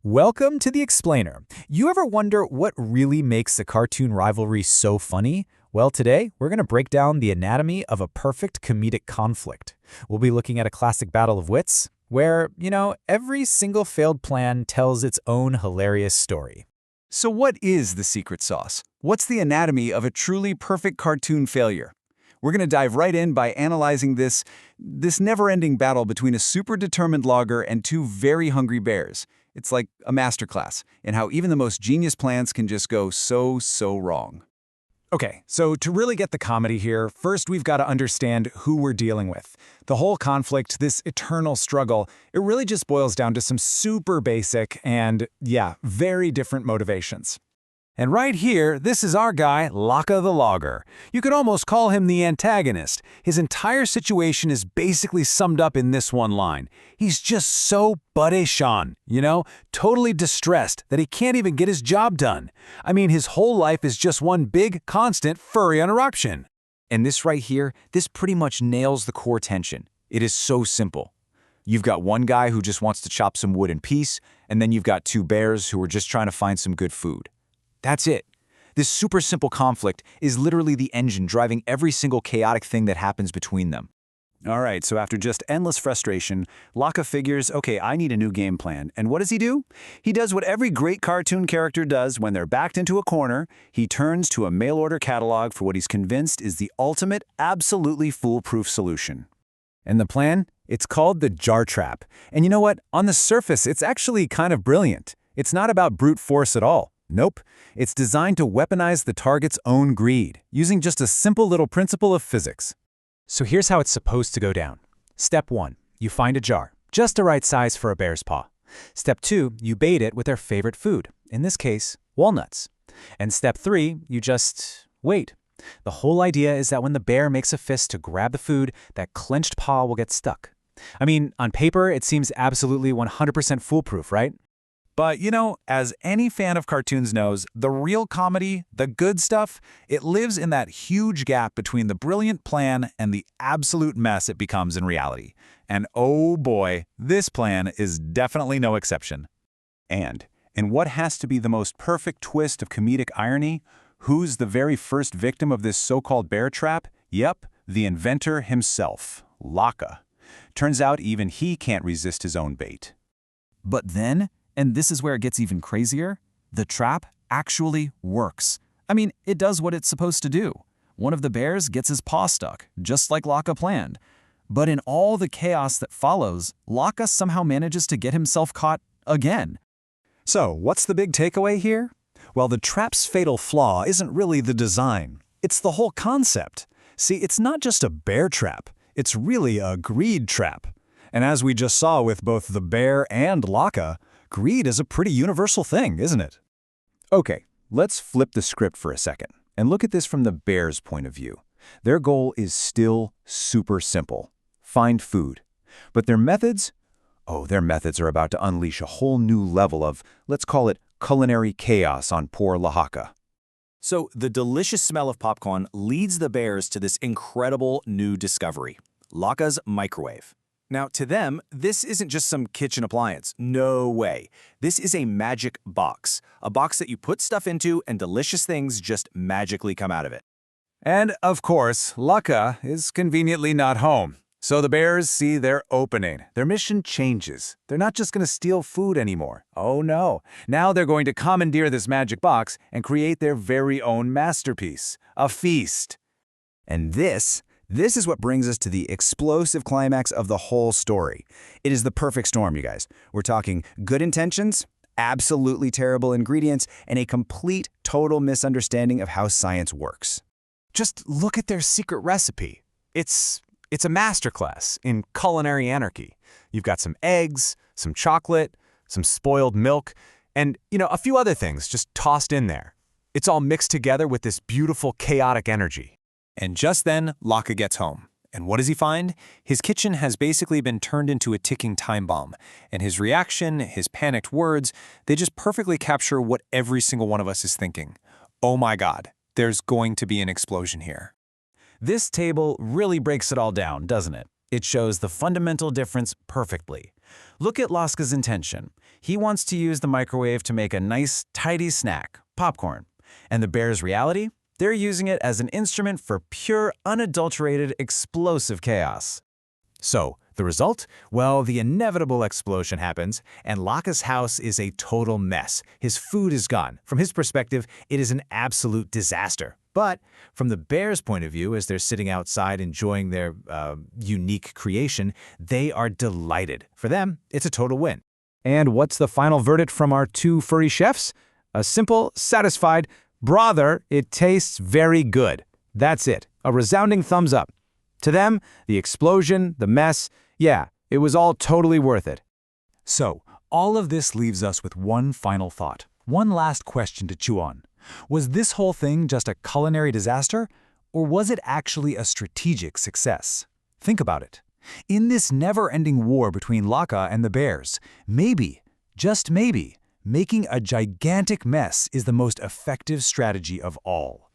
Welcome to The Explainer. You ever wonder what really makes a cartoon rivalry so funny? Well, today, we're going to break down the anatomy of a perfect comedic conflict. We'll be looking at a classic battle of wits, where, every single failed plan tells its own hilarious story. So what is the secret sauce? What's the anatomy of a truly perfect cartoon failure? We're going to dive right in by analyzing this never-ending battle between a super determined logger and two very hungry bears. It's like a masterclass in how even the most genius plans can just go so wrong. Okay, so to really get the comedy here, first we've got to understand who we're dealing with. The whole conflict, this eternal struggle, it really just boils down to some super basic and, very different motivations. And right here, this is our guy, Laka the Logger. You could almost call him the antagonist. His entire situation is basically summed up in this one line. He's just so butt-Sean, totally distressed that he can't even get his job done. I mean, his whole life is just one big, constant furry interruption. And this right here, this pretty much nails the core tension. It is so simple. You've got one guy who just wants to chop some wood in peace, and then you've got two bears who are just trying to find some good food. That's it. This super simple conflict is literally the engine driving every single chaotic thing that happens between them. All right, so after just endless frustration, Laka figures, okay, I need a new game plan. And what does he do? He does what every great cartoon character does when they're backed into a corner. He turns to a mail-order catalog for what he's convinced is the ultimate, absolutely foolproof solution. And the plan? It's called the jar trap. And you know what? On the surface, it's actually kind of brilliant. It's not about brute force at all. Nope. It's designed to weaponize the target's own greed, using just a simple little principle of physics. So here's how it's supposed to go down. Step 1. You find a jar, just the right size for a bear's paw. Step 2. You bait it with their favorite food, in this case, walnuts. And Step 3. You just wait. The whole idea is that when the bear makes a fist to grab the food, that clenched paw will get stuck. I mean, on paper, it seems absolutely 100% foolproof, right? But, as any fan of cartoons knows, the real comedy, the good stuff, it lives in that huge gap between the brilliant plan and the absolute mess it becomes in reality. And oh boy, this plan is definitely no exception. And in what has to be the most perfect twist of comedic irony, who's the very first victim of this so-called bear trap? Yep, the inventor himself, Laka. Turns out even he can't resist his own bait. But then, and this is where it gets even crazier, the trap actually works. I mean, it does what it's supposed to do. One of the bears gets his paw stuck, just like Laka planned. But in all the chaos that follows, Laka somehow manages to get himself caught again. So, what's the big takeaway here? Well, the trap's fatal flaw isn't really the design. It's the whole concept. See, it's not just a bear trap. It's really a greed trap. And as we just saw with both the bear and Laka, greed is a pretty universal thing, isn't it? Okay, let's flip the script for a second and look at this from the bear's point of view. Their goal is still super simple: find food. But their methods? Oh, their methods are about to unleash a whole new level of, let's call it, culinary chaos on poor Lahaka. So the delicious smell of popcorn leads the bears to this incredible new discovery, Laka's microwave. Now, to them, this isn't just some kitchen appliance. No way. This is a magic box, a box that you put stuff into and delicious things just magically come out of it. And, of course, Laka is conveniently not home. So the bears see their opening. Their mission changes. They're not just going to steal food anymore. Oh no. Now they're going to commandeer this magic box and create their very own masterpiece, a feast. And this is what brings us to the explosive climax of the whole story. It is the perfect storm, you guys. We're talking good intentions, absolutely terrible ingredients, and a complete, total misunderstanding of how science works. Just look at their secret recipe. It's a masterclass in culinary anarchy. You've got some eggs, some chocolate, some spoiled milk, and, a few other things just tossed in there. It's all mixed together with this beautiful, chaotic energy. And just then, Laka gets home. And what does he find? His kitchen has basically been turned into a ticking time bomb. And his reaction, his panicked words, they just perfectly capture what every single one of us is thinking. Oh my God, there's going to be an explosion here. This table really breaks it all down, doesn't it? It shows the fundamental difference perfectly. Look at Laska's intention. He wants to use the microwave to make a nice, tidy snack, popcorn. And the bear's reality? They're using it as an instrument for pure, unadulterated, explosive chaos. So, the result? Well, the inevitable explosion happens, and Laka's house is a total mess. His food is gone. From his perspective, it is an absolute disaster. But from the bear's point of view, as they're sitting outside enjoying their unique creation, they are delighted. For them, it's a total win. And what's the final verdict from our two furry chefs? A simple, satisfied, "Brother, it tastes very good." That's it. A resounding thumbs up. To them, the explosion, the mess, yeah, it was all totally worth it. So, all of this leaves us with one final thought. One last question to chew on. Was this whole thing just a culinary disaster, or was it actually a strategic success? Think about it. In this never-ending war between Laka and the bears, maybe, just maybe, making a gigantic mess is the most effective strategy of all.